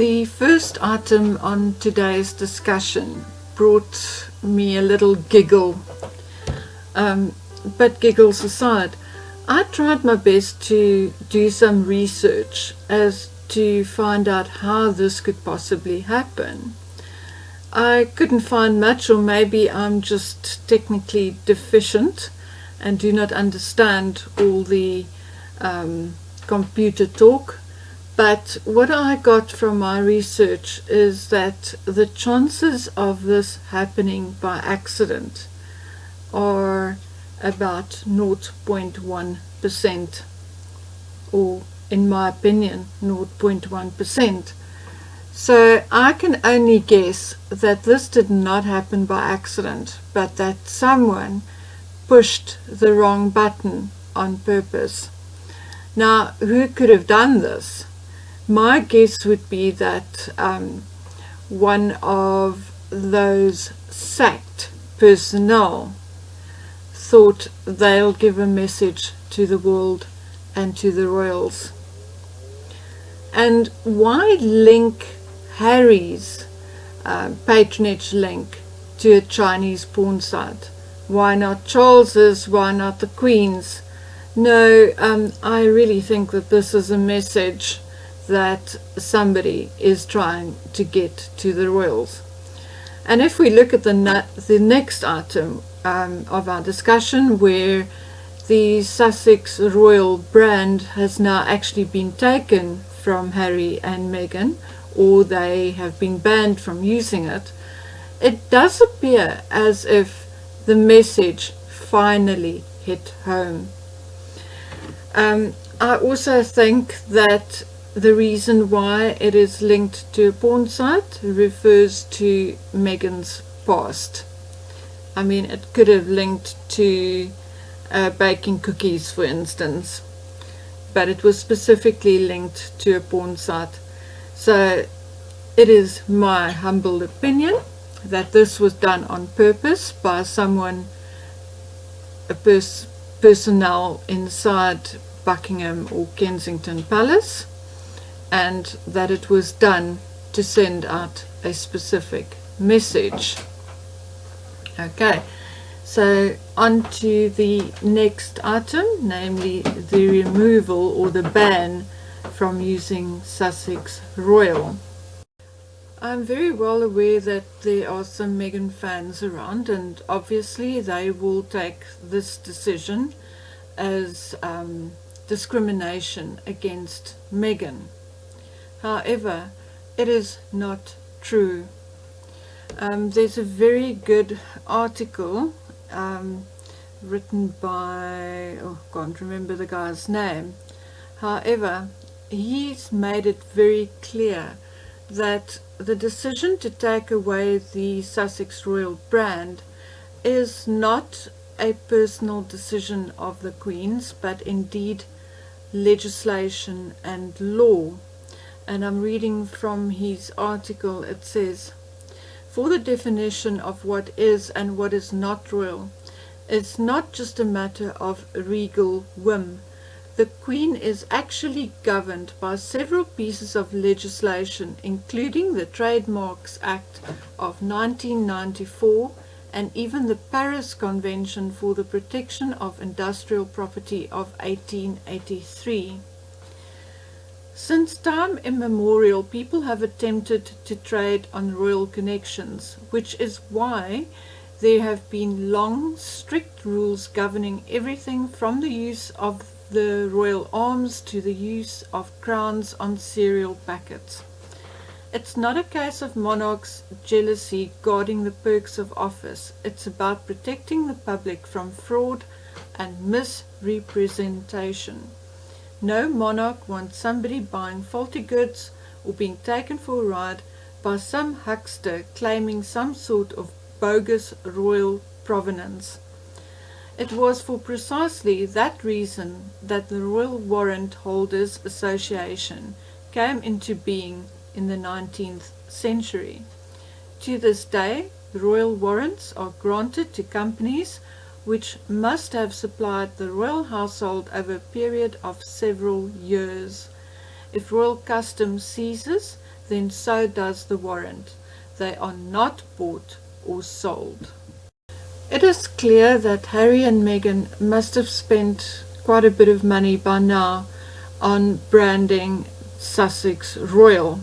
The first item on today's discussion brought me a little giggle, but giggles aside, I tried my best to do some research as to find out how this could possibly happen. I couldn't find much, or maybe I'm just technically deficient and do not understand all the computer talk. But what I got from my research is that the chances of this happening by accident are about 0.1%, or in my opinion 0.1%. So I can only guess that this did not happen by accident, but that someone pushed the wrong button on purpose. Now, who could have done this? My guess would be that one of those sacked personnel thought they'll give a message to the world and to the royals. And why link Harry's patronage link to a Chinese porn site? Why not Charles's? Why not the Queen's? No, I really think that this is a message that somebody is trying to get to the royals. And if we look at the next item of our discussion, where the Sussex Royal brand has now actually been taken from Harry and Meghan, or they have been banned from using it, it does appear as if the message finally hit home. I also think that the reason why it is linked to a porn site refers to Meghan's past. I mean, it could have linked to baking cookies, for instance, but it was specifically linked to a porn site. So it is my humble opinion that this was done on purpose by someone, a personnel inside Buckingham or Kensington Palace, and that it was done to send out a specific message. Okay, so on to the next item, namely the removal or the ban from using Sussex Royal. I'm very well aware that there are some Meghan fans around, and obviously they will take this decision as discrimination against Meghan. However, it is not true. There's a very good article written by, I can't remember the guy's name. However, he's made it very clear that the decision to take away the Sussex Royal brand is not a personal decision of the Queen's, but indeed legislation and law. And I'm reading from his article. It says, for the definition of what is and what is not royal, it's not just a matter of regal whim. The Queen is actually governed by several pieces of legislation, including the Trademarks Act of 1994 and even the Paris Convention for the Protection of Industrial Property of 1883. Since time immemorial, people have attempted to trade on royal connections, which is why there have been long, strict rules governing everything from the use of the royal arms to the use of crowns on cereal packets. It's not a case of monarchs' jealousy guarding the perks of office. It's about protecting the public from fraud and misrepresentation. No monarch wants somebody buying faulty goods or being taken for a ride by some huckster claiming some sort of bogus royal provenance. It was for precisely that reason that the Royal Warrant Holders Association came into being in the 19th century. To this day, royal warrants are granted to companies which must have supplied the royal household over a period of several years. If royal custom ceases, then so does the warrant. They are not bought or sold. It is clear that Harry and Meghan must have spent quite a bit of money by now on branding Sussex Royal,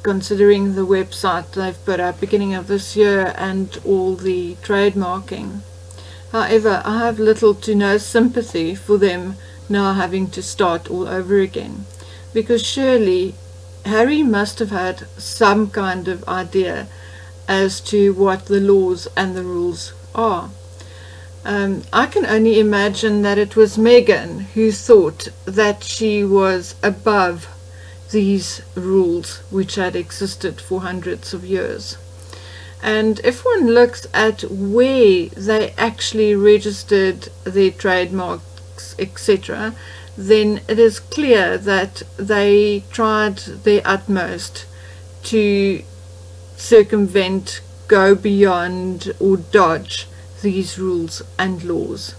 considering the website they've put up beginning of this year and all the trademarking. However, I have little to no sympathy for them now having to start all over again, because surely Harry must have had some kind of idea as to what the laws and the rules are. I can only imagine that it was Meghan who thought that she was above these rules which had existed for hundreds of years. And if one looks at where they actually registered their trademarks, etc., then it is clear that they tried their utmost to circumvent, go beyond, or dodge these rules and laws.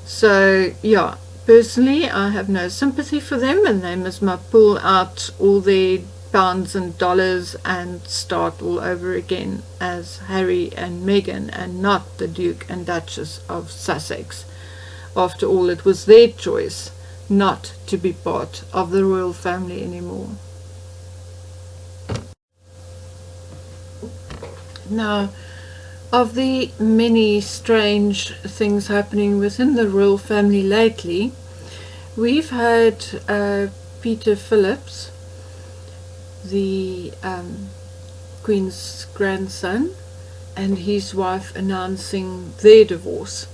So yeah, personally I have no sympathy for them, and they must pull out all their pounds and dollars and start all over again as Harry and Meghan, and not the Duke and Duchess of Sussex. After all, it was their choice not to be part of the royal family anymore. Now, of the many strange things happening within the royal family lately, we've had Peter Phillips, the Queen's grandson, and his wife announcing their divorce.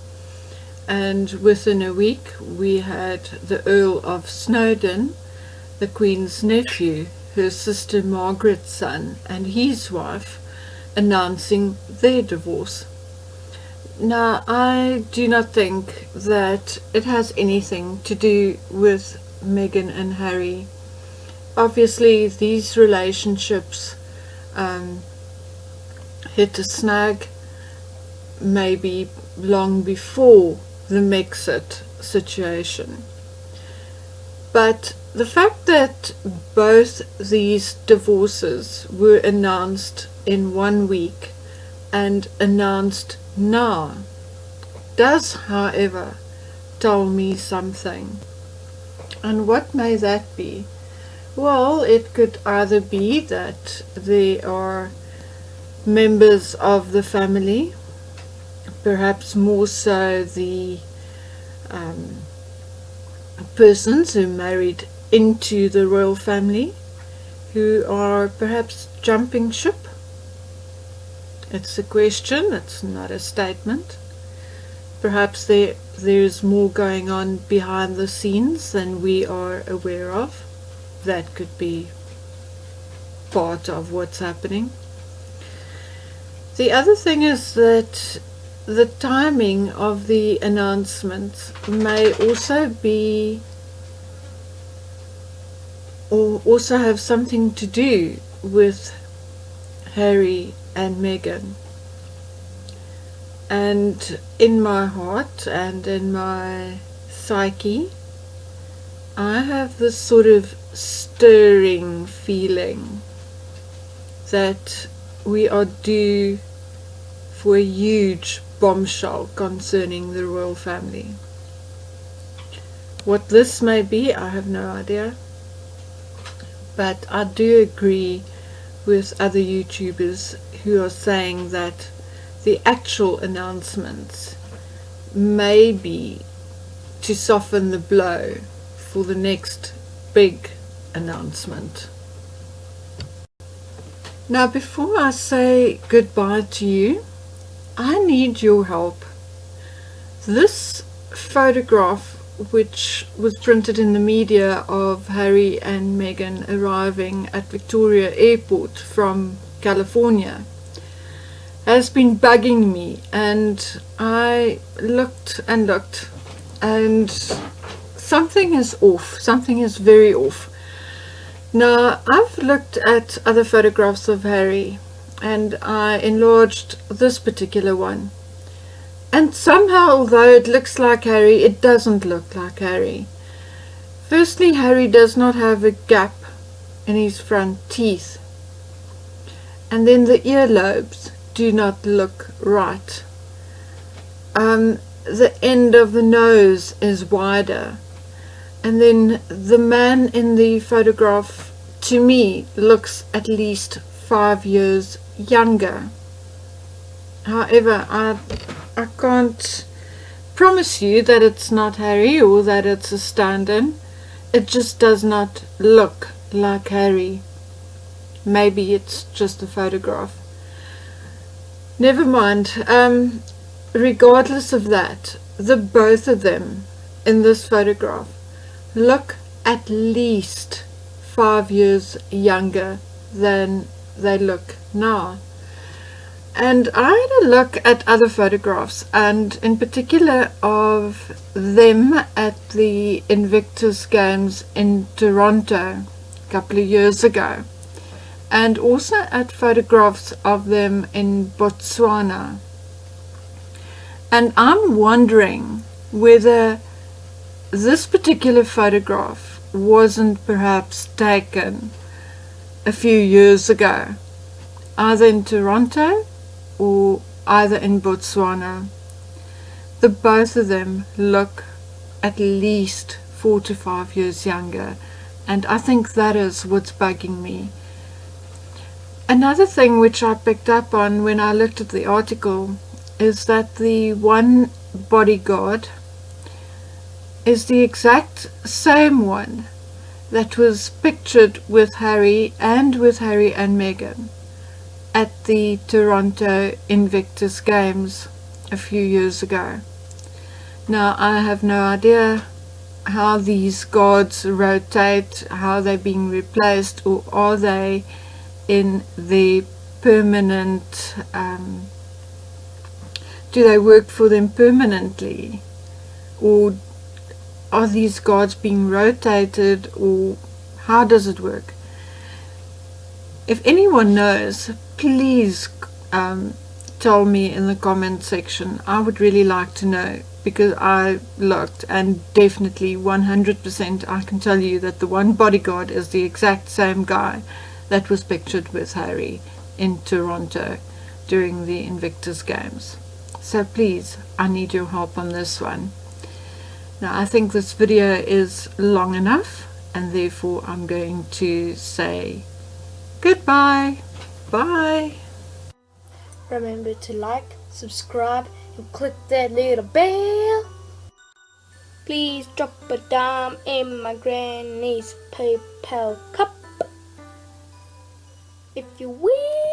And within a week we had the Earl of Snowdon, the Queen's nephew, her sister Margaret's son, and his wife announcing their divorce. Now, I do not think that it has anything to do with Meghan and Harry. Obviously, these relationships hit a snag maybe long before the Brexit situation. But the fact that both these divorces were announced in 1 week and announced now does, however, tell me something. And what may that be? Well, it could either be that they are members of the family, perhaps more so the persons who married into the royal family, who are perhaps jumping ship. It's a question, it's not a statement. Perhaps there's more going on behind the scenes than we are aware of. That could be part of what's happening. The other thing is that the timing of the announcement may also be, or also have something to do with Harry and Meghan. And in my heart and in my psyche, I have this sort of stirring feeling that we are due for a huge bombshell concerning the royal family. What this may be, I have no idea, but I do agree with other YouTubers who are saying that the actual announcements may be to soften the blow for the next big announcement. Now, before I say goodbye to you, I need your help. This photograph, which was printed in the media, of Harry and Meghan arriving at Victoria Airport from California, has been bugging me, and I looked and looked, and something is off. Something is very off. Now, I've looked at other photographs of Harry, and I enlarged this particular one, and somehow, although it looks like Harry, it doesn't look like Harry. Firstly, Harry does not have a gap in his front teeth. And then the earlobes do not look right. The end of the nose is wider. And then the man in the photograph, to me, looks at least 5 years younger. However, I can't promise you that it's not Harry or that it's a stand-in. It just does not look like Harry. Maybe it's just a photograph. Never mind. Regardless of that, the both of them in this photograph look at least 5 years younger than they look now. And I had a look at other photographs, and in particular of them at the Invictus Games in Toronto a couple of years ago, and also at photographs of them in Botswana. And I'm wondering whether this particular photograph wasn't perhaps taken a few years ago, either in Toronto or either in Botswana. The both of them look at least 4 to 5 years younger, and I think that is what's bugging me. Another thing which I picked up on when I looked at the article is that the one bodyguard is the exact same one that was pictured with Harry and Meghan at the Toronto Invictus Games a few years ago. Now, I have no idea how these guards rotate, how they're being replaced, or are they in the permanent, do they work for them permanently, or are these guards being rotated, or how does it work? If anyone knows, please tell me in the comment section. I would really like to know, because I looked, and definitely 100% I can tell you that the one bodyguard is the exact same guy that was pictured with Harry in Toronto during the Invictus Games. So please, I need your help on this one. Now, I think this video is long enough, and therefore I'm going to say goodbye. Bye. Remember to like, subscribe, and click that little bell. Please drop a dime in my granny's PayPal cup if you will.